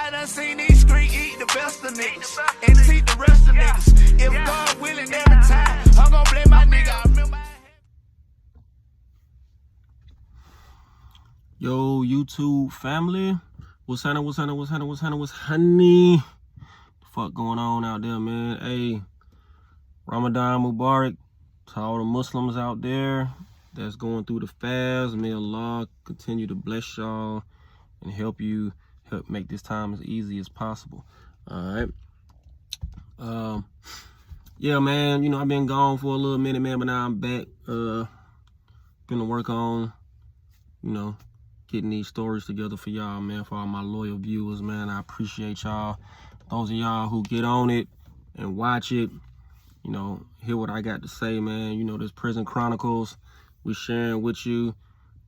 I done seen these streets eat the best of niggas and teach the rest of niggas. If God willing every time, I'm gonna blame my nigga. I remember Yo, YouTube family, what's happening? The fuck going on out there, man? Hey, Ramadan Mubarak to all the Muslims out there that's going through the fast. May Allah continue to bless y'all and help make this time as easy as possible. All right. Yeah, man, you know, I've been gone for a little minute, man, but now I'm back. Been to work on, you know, getting these stories together for y'all, man, for all my loyal viewers, man. I appreciate y'all. Those of y'all who get on it and watch it, you know, hear what I got to say, man. You know, this Prison Chronicles, we sharing with you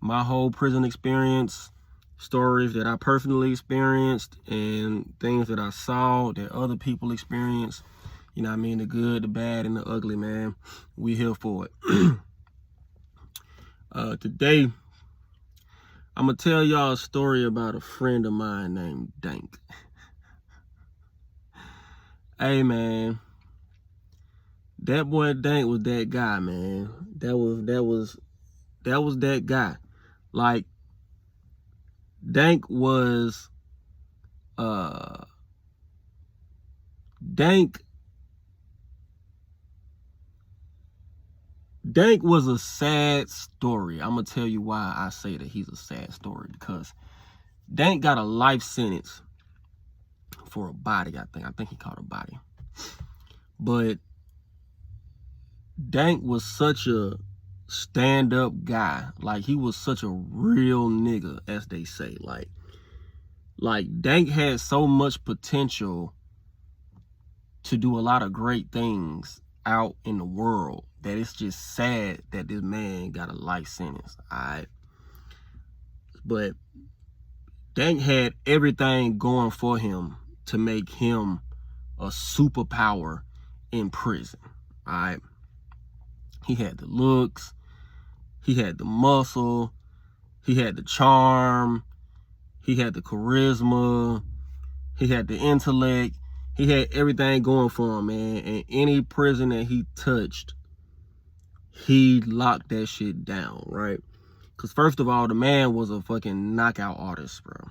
my whole prison experience, stories that I personally experienced, and things that I saw that other people experienced. You know what I mean? The good, the bad, and the ugly, man. We here for it. Today, I'm going to tell y'all a story about a friend of mine named Dank. Hey, man. That boy Dank was that guy, man. That was that guy. Like, Dank was, Dank was a sad story. I'm going to tell you why I say that he's a sad story. Because Dank got a life sentence for a body, I think he caught a body. But Dank was such a stand-up guy. Like, he was such a real nigga, as they say. Like Dank had so much potential to do a lot of great things out in the world that it's just sad that this man got a life sentence, all right? But Dank had everything going for him to make him a superpower in prison, all right? He had the looks, he had the muscle, he had the charm, he had the charisma, he had the intellect, he had everything going for him, man. And any prison that he touched, he locked that shit down, right? Because first of all, the man was a fucking knockout artist, bro.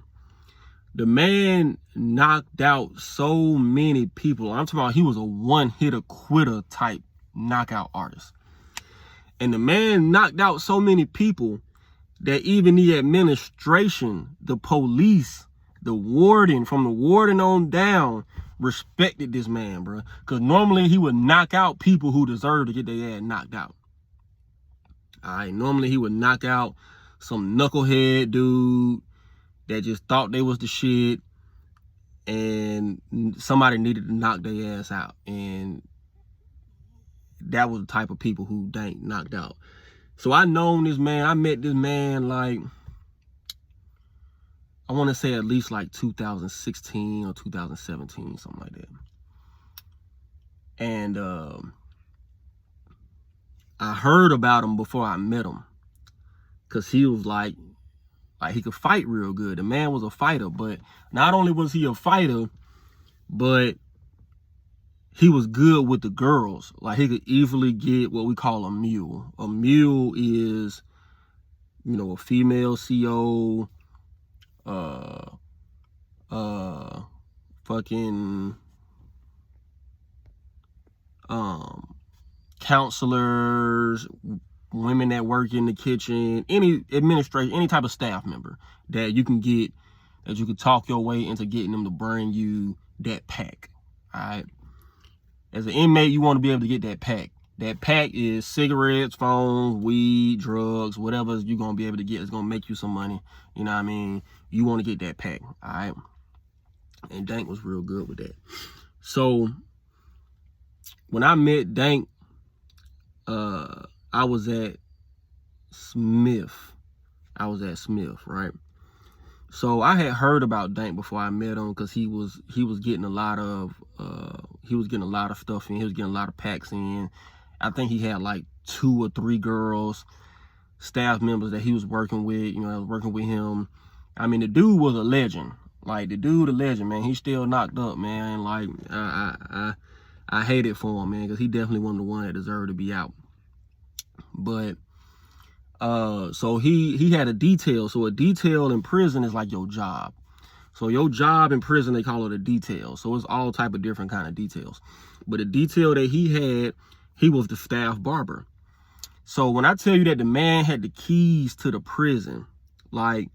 The man knocked out so many people. I'm talking about he was a one-hitter quitter type knockout artist. And the man knocked out so many people that even the administration, the police, the warden, from the warden on down, respected this man, bro. Because normally he would knock out people who deserve to get their ass knocked out. All right, normally he would knock out some knucklehead dude that just thought they was the shit, and somebody needed to knock their ass out. And that was the type of people who Dank knocked out. So I known this man. I met this man like, I want to say at least like 2016 or 2017, something like that. And I heard about him before I met him, because he was like he could fight real good. The man was a fighter, but not only was he a fighter, but he was good with the girls. Like, he could easily get what we call a mule. A mule is, you know, a female CO, fucking counselors, women that work in the kitchen, any administration, any type of staff member that you can get, that you could talk your way into getting them to bring you that pack. All right. As an inmate, you want to be able to get that pack. That pack is cigarettes, phones, weed, drugs, whatever you're going to be able to get. It's going to make you some money. You know what I mean? You want to get that pack, all right? And Dank was real good with that. So, when I met Dank, I was at Smith. Right? So I had heard about Dank before I met him, because he was getting a lot of stuff in. He was getting a lot of packs in. I think he had like 2 or 3 girls, staff members that he was working with, you know, working with him. I mean, the dude was a legend. Like, the dude, a legend, man. He's still knocked up, man. Like, I hate it for him, man, because he definitely wasn't the one that deserved to be out. But so he had a detail. So a detail in prison is like your job. So your job in prison, they call it a detail. So it's all type of different kind of details. But the detail that he had, he was the staff barber. So when I tell you that the man had the keys to the prison, like,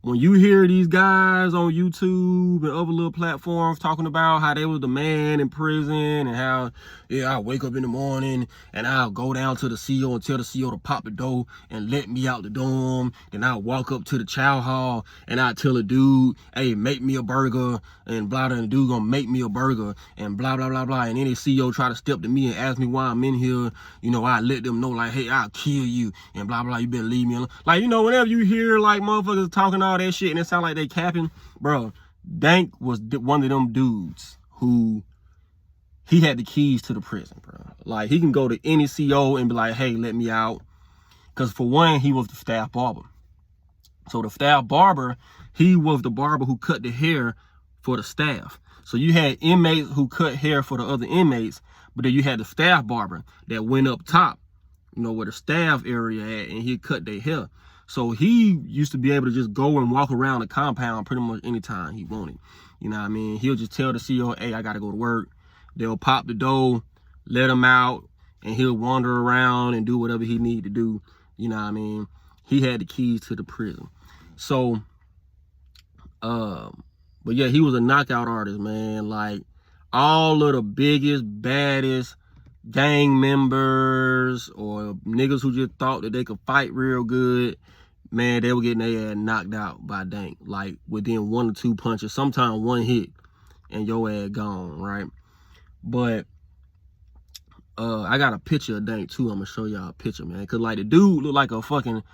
when you hear these guys on YouTube and other little platforms talking about how they was the man in prison and how, yeah, I wake up in the morning and I'll go down to the CO and tell the CO to pop the door and let me out the dorm. Then I'll walk up to the chow hall and I'll tell a dude, hey, make me a burger, and blah, blah, and the dude gonna make me a burger and blah, blah, blah, blah. And any CO try to step to me and ask me why I'm in here, you know, I let them know, like, hey, I'll kill you and blah, blah, you better leave me alone. Like, you know, whenever you hear like motherfuckers talking all that shit and it sound like they capping, bro, Dank was one of them dudes who, he had the keys to the prison, bro. Like, he can go to any CO and be like, hey, let me out. Because for one, he was the staff barber. So the staff barber, he was the barber who cut the hair for the staff. So you had inmates who cut hair for the other inmates, but then you had the staff barber that went up top, you know, where the staff area at, and he'd cut their hair. So he used to be able to just go and walk around the compound pretty much anytime he wanted. You know what I mean? He'll just tell the CO, hey, I got to go to work. They'll pop the door, let him out, and he'll wander around and do whatever he need to do. You know what I mean? He had the keys to the prison. So, but yeah, he was a knockout artist, man. Like, all of the biggest, baddest gang members or niggas who just thought that they could fight real good, man, they were getting their ass knocked out by Dank, like within 1 or 2 punches, sometimes one hit, and your ass gone, right? But I got a picture of Dank too. I'm gonna show y'all a picture, man, cause like the dude looked like a fucking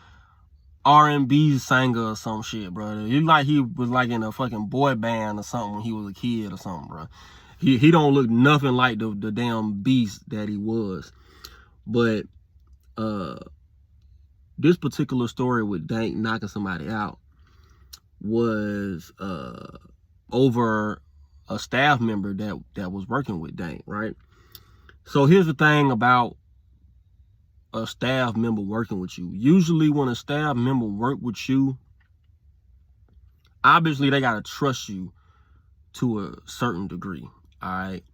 R&B singer or some shit, bro. He like he was like in a fucking boy band or something when he was a kid or something, bro. He don't look nothing like the damn beast that he was. But this particular story with Dank knocking somebody out was over a staff member that was working with Dank, right? So here's the thing about a staff member working with you. Usually when a staff member work with you, obviously they gotta trust you to a certain degree. All right,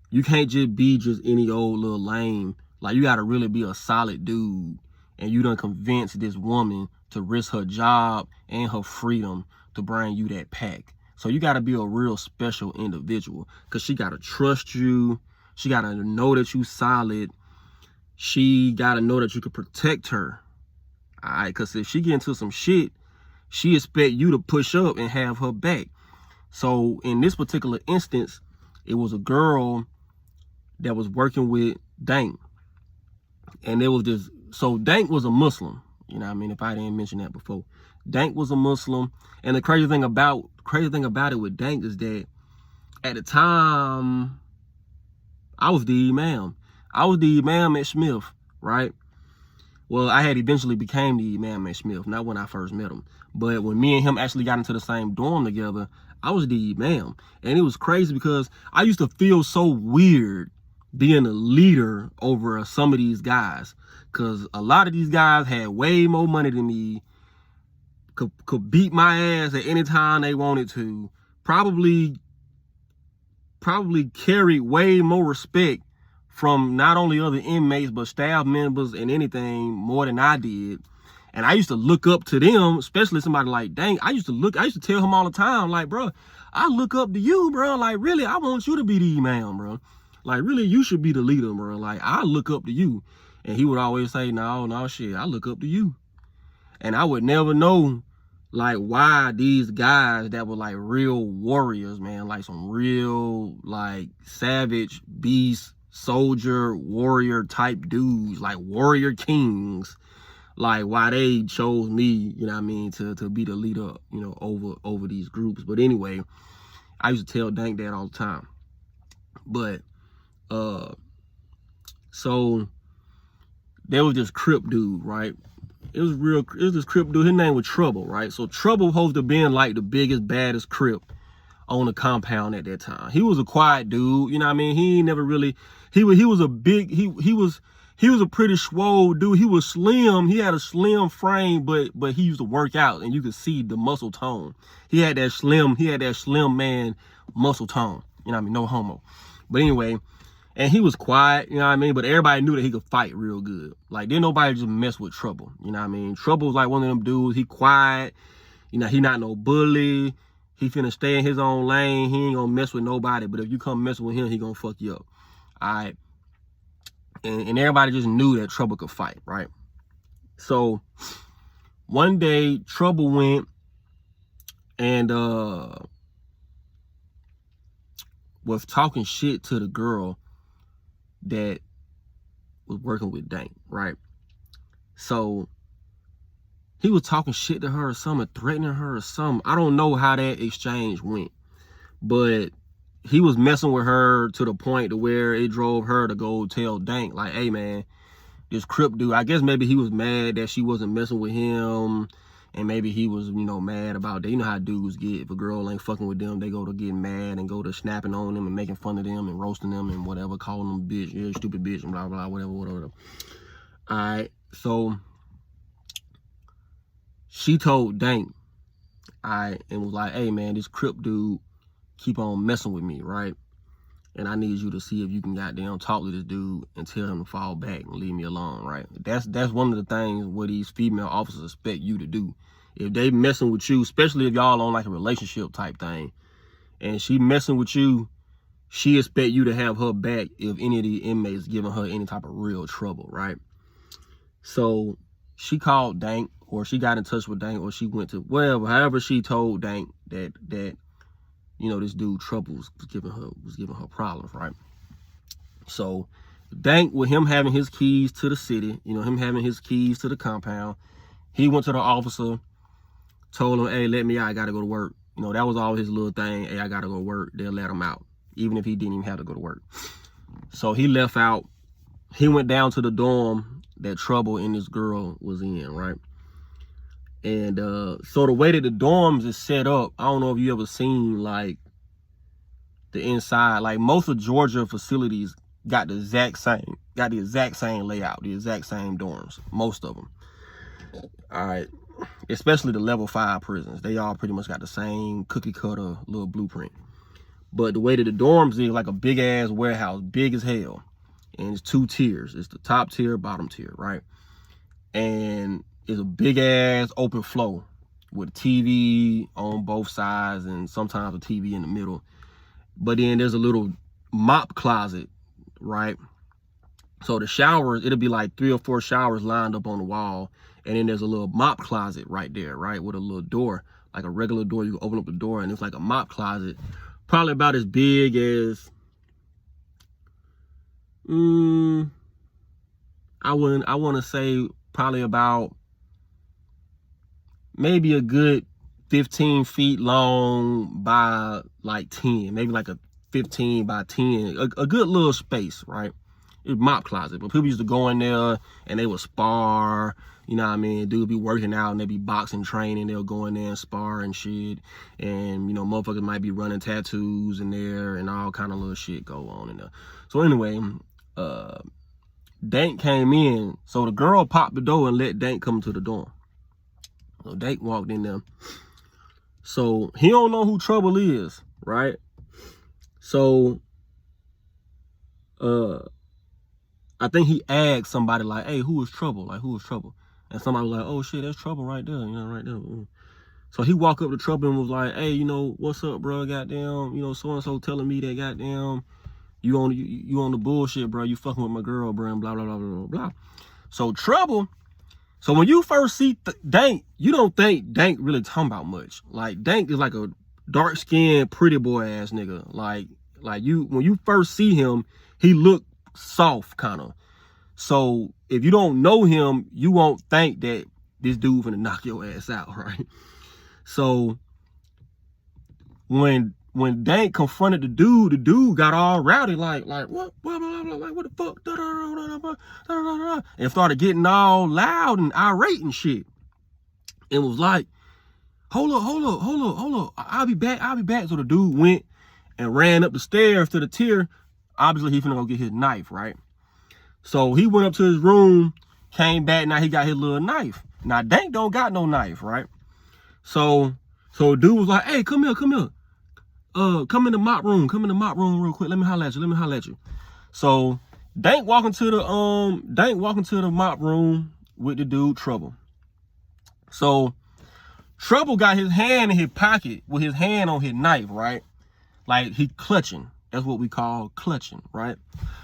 you can't just be just any old little lame. Like, you gotta really be a solid dude, and you done convince this woman to risk her job and her freedom to bring you that pack. So you gotta be a real special individual, because she gotta trust you. She gotta know that you solid. She gotta know that you can protect her. All right, because if she get into some shit, she expect you to push up and have her back. So in this particular instance, it was a girl that was working with Dank. And it was this, so Dank was a Muslim. You know what I mean? If I didn't mention that before. Dank was a Muslim. And the crazy thing about it with Dank is that at the time, I was the imam. I was the imam at Smith, right? Well, I had eventually became the imam at Smith, not when I first met him. But when me and him actually got into the same dorm together, I was the imam. And it was crazy because I used to feel so weird being a leader over some of these guys. Because a lot of these guys had way more money than me, could beat my ass at any time they wanted to, probably carried way more respect from not only other inmates, but staff members and anything more than I did. And I used to look up to them, especially somebody like Dank. I used to tell him all the time, like, bro, I look up to you, bro. Like, really, I want you to be the imam, bro. Like, really, you should be the leader, bro. Like, I look up to you. And he would always say, no, shit, I look up to you. And I would never know, like, why these guys that were, like, real warriors, man, like some real, like, savage, beast, soldier, warrior type dudes, like warrior kings, like why they chose me, you know what I mean, to be the leader, you know, over these groups. But anyway, I used to tell Dank that all the time. But so there was this Crip dude, right? It was this Crip dude. His name was Trouble, right? So Trouble supposed to been like the biggest, baddest Crip on the compound at that time. He was a quiet dude, you know what I mean? He never really, he was a big, he was a pretty swole dude. He was slim. He had a slim frame, but he used to work out, and you could see the muscle tone. He had that slim man muscle tone. You know what I mean? No homo. But anyway, and he was quiet, you know what I mean? But everybody knew that he could fight real good. Like, didn't nobody just mess with Trouble, you know what I mean? Trouble was like one of them dudes. He quiet, you know, he not no bully. He finna stay in his own lane. He ain't gonna mess with nobody. But if you come messing with him, he gonna fuck you up. All right. And everybody just knew that Trouble could fight, right? So one day Trouble went and was talking shit to the girl that was working with Dank, right? So he was talking shit to her or something, threatening her or something. I don't know how that exchange went, but he was messing with her to the point to where it drove her to go tell Dank, like, hey man, this Crip dude, I guess maybe he was mad that she wasn't messing with him, and maybe he was, you know, mad about that. You know how dudes get, if a girl ain't fucking with them, they go to getting mad and go to snapping on them and making fun of them and roasting them and whatever, calling them bitch, yeah, stupid bitch, and blah, blah, whatever. All right, so she told Dank, all right, and was like, hey man, this Crip dude keep on messing with me, right? And I need you to see if you can goddamn talk to this dude and tell him to fall back and leave me alone, right? That's one of the things where these female officers expect you to do. If they messing with you, especially if y'all on like a relationship type thing, and she messing with you, she expect you to have her back if any of the inmates giving her any type of real trouble, right? So she called Dank, or she got in touch with Dank, or she went to wherever, however she told Dank that you know, this dude Trouble was giving her problems, right? So Dank, with him having his keys to the city, you know, him having his keys to the compound, he went to the officer, told him, hey, let me out, I gotta go to work. You know, that was all his little thing. Hey, I gotta go to work. They'll let him out, even if he didn't even have to go to work. So he left out. He went down to the dorm that Trouble and this girl was in, right? And so the way that the dorms is set up, I don't know if you ever seen like the inside, like most of Georgia facilities got the exact same layout, the exact same dorms, most of them. All right, especially the level 5 prisons, they all pretty much got the same cookie cutter little blueprint. But the way that the dorms is like a big ass warehouse, big as hell, and it's 2 tiers. It's the top tier, bottom tier, right? And it's a big ass open floor with a TV on both sides and sometimes a TV in the middle. But then there's a little mop closet, right? So the showers, it'll be like 3 or 4 showers lined up on the wall. And then there's a little mop closet right there, right? With a little door, like a regular door. You can open up the door and it's like a mop closet. Probably about as big as, I want to say probably about maybe a good 15 feet long by like 10, maybe like a 15 by 10, a good little space, right? It's mop closet, but people used to go in there and they would spar, you know what I mean? Dudes be working out and they be boxing training. They'll go in there and spar and shit. And, you know, motherfuckers might be running tattoos in there and all kind of little shit go on in there. So anyway, Dank came in. So the girl popped the door and let Dank come to the dorm. So Dank walked in there. So he don't know who Trouble is, right? So I think he asked somebody like, hey, who is Trouble? Like, who is Trouble? And somebody was like, oh shit, that's Trouble right there, you know, right there. So he walked up to Trouble and was like, hey, you know, what's up, bro? Goddamn, you know, so-and-so telling me that goddamn, you on the bullshit, bro. You fucking with my girl, bro, and blah, blah, blah, blah, blah. So Trouble, so when you first see Dank, you don't think Dank really talking about much. Like, Dank is like a dark-skinned, pretty boy ass nigga. Like you, when you first see him, he look soft, kind of. So if you don't know him, you won't think that this dude finna knock your ass out, right? So when when Dank confronted the dude got all rowdy, like what, blah, blah, blah, like what the fuck, da, da, da, da, da, da, da, and started getting all loud and irate and shit, and was like, hold up, I'll be back. So the dude went and ran up the stairs to the tier. Obviously, he finna go get his knife, right? So he went up to his room, came back. Now he got his little knife. Now Dank don't got no knife, right? So dude was like, hey, come here. Come in the mop room real quick. Let me holler at you. So Dank walking to the mop room with the dude Trouble. So Trouble got his hand in his pocket with his hand on his knife, right? Like he clutching. That's what we call clutching, right?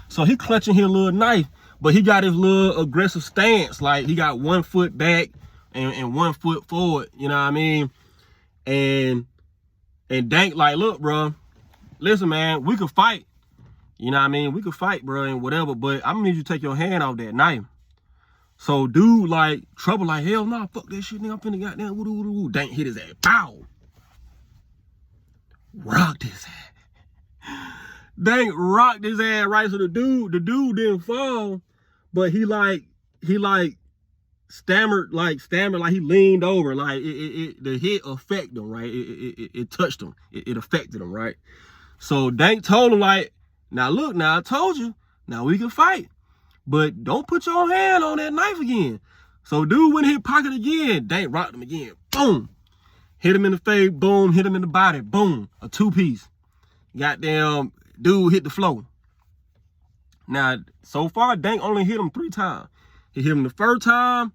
So he clutching his little knife, but he got his little aggressive stance. Like he got 1 foot back and 1 foot forward, you know what I mean? And Dank like, look, bro, listen, man, we could fight. You know what I mean? We could fight, bro, and whatever, but I'm gonna need you to take your hand off that knife. So dude, like, Trouble, like, hell nah, fuck that shit, nigga. I'm finna goddamn woo. Dank hit his ass. Bow. Rocked his ass. Dank rocked his ass right. So the dude didn't fall, but he stammered like he leaned over, like the hit affected him, right? It touched him. It affected him, right? So Dank told him, like, now look, now I told you, now we can fight, but don't put your hand on that knife again. So dude went in his pocket again. Dank rocked him again. Boom. Hit him in the face. Boom. Hit him in the body. Boom. A 2-piece. Goddamn, dude hit the floor. Now, so far, Dank only hit him 3 times. He hit him the first time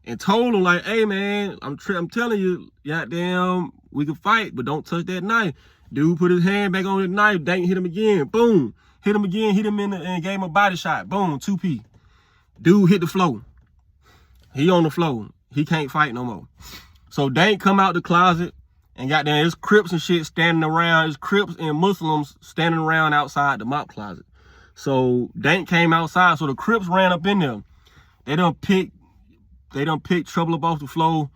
and told him, like, hey, man, I'm telling you, goddamn, we can fight, but don't touch that knife. Dude put his hand back on the knife. Dank hit him again. Boom. Hit him again. Hit him and gave him a body shot. Boom. 2P. Dude hit the floor. He on the floor. He can't fight no more. So Dank come out the closet and goddamn, his Crips and shit standing around. His Crips and Muslims standing around outside the mop closet. So Dank came outside. So the Crips ran up in there. They done picked Trouble up off the floor.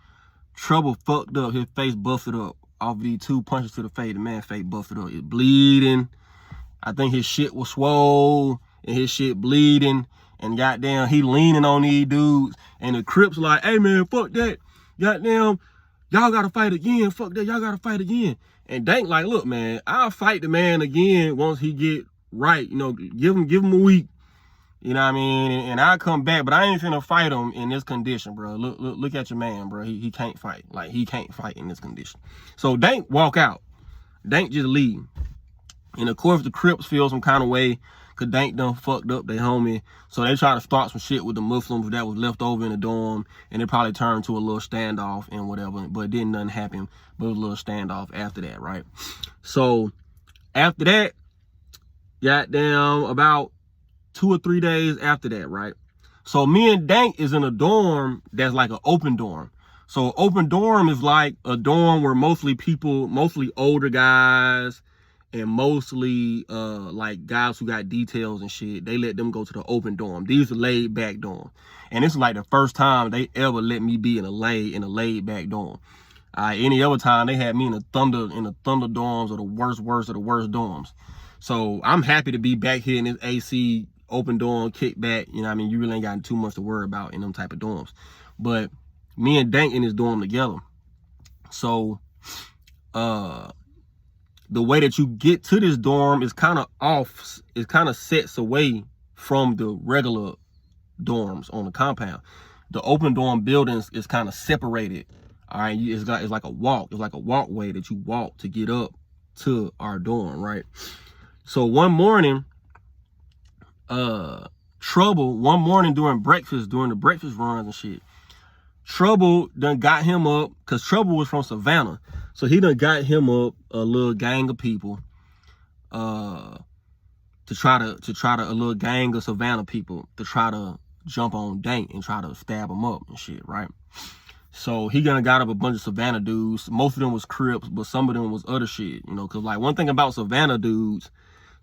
Trouble fucked up. His face busted up off these 2 punches to the face. The man's face busted up. It's bleeding. I think his shit was swole and his shit bleeding. And goddamn, he leaning on these dudes. And the Crips like, hey man, fuck that. Goddamn, y'all gotta fight again. Fuck that, y'all gotta fight again. And Dank like, look, man, I'll fight the man again once he get right. You know, give him a week. You know what I mean? And I'll come back, but I ain't finna fight him in this condition, bro. Look at your man, bro. He can't fight. Like, he can't fight in this condition. So Dank walk out. Dank just leave. And of course, the Crips feel some kind of way because Dank done fucked up their homie. So they try to start some shit with the Muslims that was left over in the dorm. And it probably turned to a little standoff and whatever. But didn't nothing happen. But it was a little standoff after that, right? So after that, goddamn, about 2 or 3 days after that, right? So me and Dank is in a dorm that's like an open dorm. So open dorm is like a dorm where mostly older guys and mostly like guys who got details and shit, they let them go to the open dorm. These are laid back dorm. And this is like the first time they ever let me be in a laid back dorm. Any other time they had me in the thunder dorms or the worst of the worst dorms. So I'm happy to be back here in this AC open dorm, kick back. You know what I mean? You really ain't got too much to worry about in them type of dorms. But me and Dank in this dorm together. So the way that you get to this dorm is kind of off. It kind of sets away from the regular dorms on the compound. The open dorm buildings is kind of separated. All right, it's like a walk. It's like a walkway that you walk to get up to our dorm, right? So one morning, Trouble, during the breakfast runs and shit, Trouble done got him up, because Trouble was from Savannah. So he done got him up a little gang of people, a little gang of Savannah people to try to jump on Dank and try to stab him up and shit, right? So he done got up a bunch of Savannah dudes. Most of them was Crips, but some of them was other shit, you know, because like one thing about Savannah dudes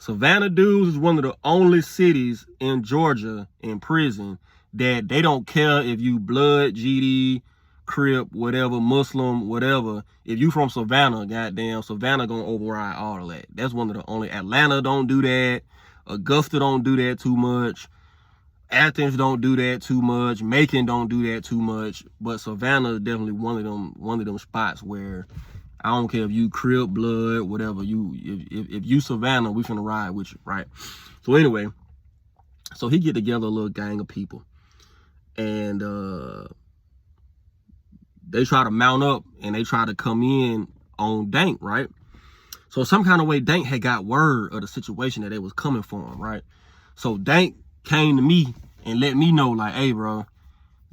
is one of the only cities in Georgia in prison that they don't care if you blood, GD, Crip, whatever, Muslim, whatever. If you from Savannah, goddamn, Savannah gonna override all of that. That's one of the only. Atlanta don't do that. Augusta don't do that too much. Athens don't do that too much. Macon don't do that too much. But Savannah is definitely one of them spots where I don't care if you Crip, Blood, whatever. If you Savannah, we finna ride with you, right? So anyway, so he get together a little gang of people, and they try to mount up and they try to come in on Dank, right? So some kind of way Dank had got word of the situation that they was coming for him, right? So Dank came to me and let me know, like, hey, bro,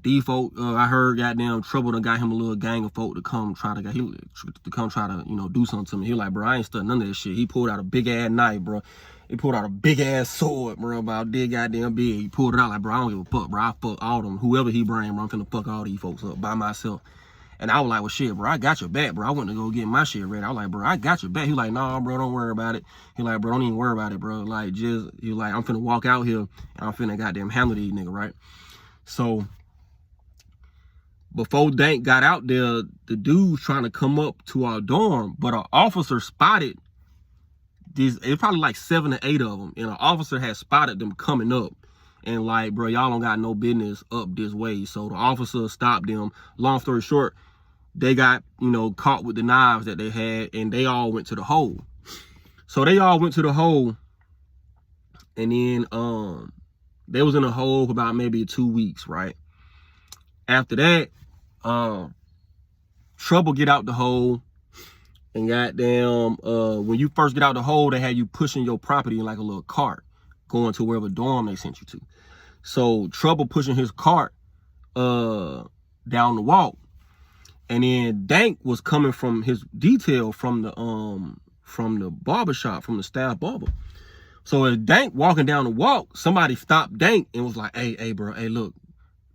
these folk, I heard goddamn Trouble done got him a little gang of folk to come try to, you know, do something to me. He was like, bro, I ain't studying none of that shit. He pulled out a big ass knife, bro. He pulled out a big ass sword, bro, about this goddamn big. He pulled it out like, bro, I don't give a fuck, bro. I fuck all them. Whoever he bring, bro, I'm finna fuck all these folks up by myself. And I was like, well, shit, bro, I got your back, bro. I went to go get my shit ready. I was like, bro, I got your back. He like, nah, bro, don't worry about it. He like, bro, don't even worry about it, bro. Like, just, he like, I'm finna walk out here and I'm finna goddamn handle these niggas, right? So, before Dank got out there, the dudes trying to come up to our dorm, but an officer spotted these, it was probably like 7 or 8 of them, and an officer had spotted them coming up. And like, bro, y'all don't got no business up this way. So the officer stopped them. Long story short, they got, you know, caught with the knives that they had, and they all went to the hole. So they all went to the hole, and then they was in the hole for about maybe 2 weeks, right? After that, Trouble get out the hole, and goddamn, when you first get out the hole, they had you pushing your property in like a little cart, going to wherever dorm they sent you to. So Trouble pushing his cart down the walk, and then Dank was coming from his detail from the barbershop, from the staff barber. So as Dank walking down the walk, somebody stopped Dank and was like, hey bro, hey look,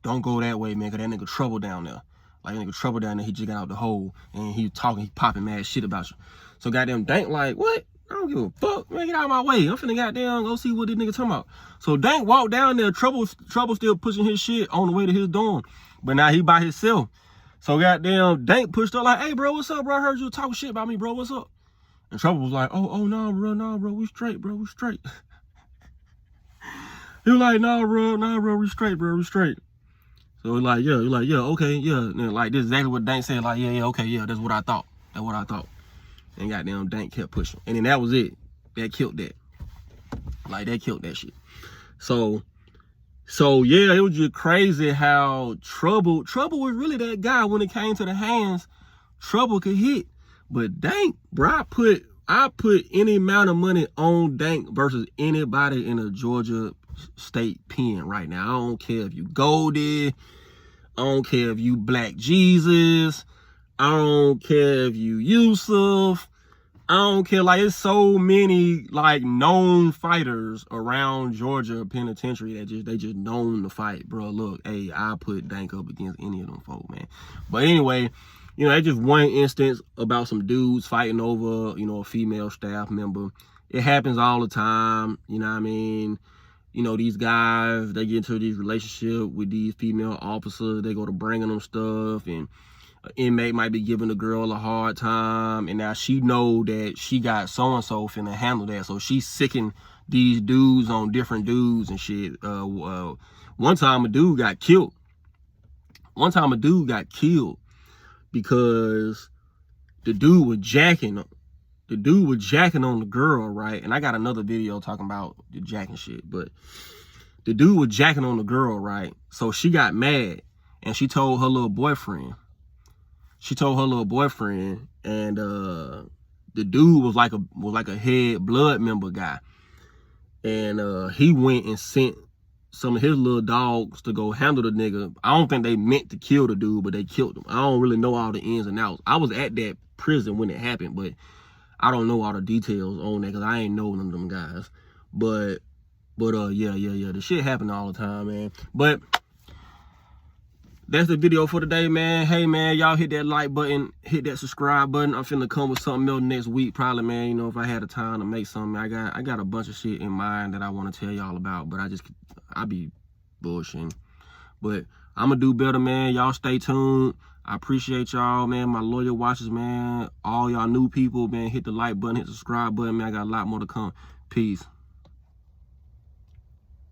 don't go that way, man, cause that nigga Trouble down there. Like, that nigga Trouble down there, he just got out the hole and he talking, he popping mad shit about you. So goddamn Dank like, what? I don't give a fuck, man, get out of my way. I'm finna goddamn go see what this nigga talking about. So Dank walked down there, Trouble still pushing his shit on the way to his dorm, but now he by himself. So goddamn Dank pushed up like, hey bro, what's up, bro? I heard you talking shit about me, bro, what's up? And Trouble was like, oh, nah, bro, we straight, bro, we straight. He was like, nah, bro, we straight, bro, we straight. So he's like, yeah, okay, yeah. And like, this is exactly what Dank said, like, yeah, okay, yeah, that's what I thought. That's what I thought. And goddamn Dank kept pushing. And then that was it. That killed that. Like, that killed that shit. So yeah, it was just crazy how Trouble was really that guy when it came to the hands. Trouble could hit. But Dank, bro, I put any amount of money on Dank versus anybody in a Georgia state pen right now. I don't care if you Goldie, I don't care if you Black Jesus, I don't care if you Yusuf, I don't care. Like, it's so many like known fighters around Georgia penitentiary that they just known to fight, bro. Look, hey, I put Dank up against any of them folk, man. But anyway, you know, that's just one instance about some dudes fighting over, you know, a female staff member. It happens all the time, you know what I mean? You know, these guys, they get into these relationships with these female officers. They go to bringing them stuff, and an inmate might be giving the girl a hard time, and now she know that she got so-and-so finna handle that. So she's sicking these dudes on different dudes and shit. One time a dude got killed. Because the dude was jacking on the girl, right? And I got another video talking about the jacking shit, but the dude was jacking on the girl, right? So she got mad and she told her little boyfriend. And the dude was like a head blood member guy. And he went and sent some of his little dogs to go handle the nigga. I don't think they meant to kill the dude, but they killed him. I don't really know all the ins and outs. I was at that prison when it happened, but I don't know all the details on that because I ain't know none of them guys. But yeah, the shit happen all the time, man. But that's the video for today, man. Hey, man, y'all hit that like button, hit that subscribe button. I'm finna come with something else next week, probably, man. You know, if I had the time to make something, I got a bunch of shit in mind that I want to tell y'all about, but I be bullshitting. But I'm gonna do better, man. Y'all stay tuned. I appreciate y'all, man. My loyal watchers, man. All y'all new people, man. Hit the like button, hit the subscribe button, man. I got a lot more to come. Peace.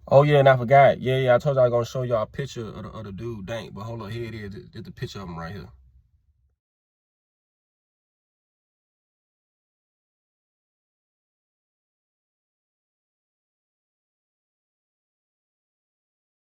Oh, yeah, and I forgot. Yeah, I told you I was going to show y'all a picture of the dude, Dank. But hold on, here it is. It's the picture of him right here.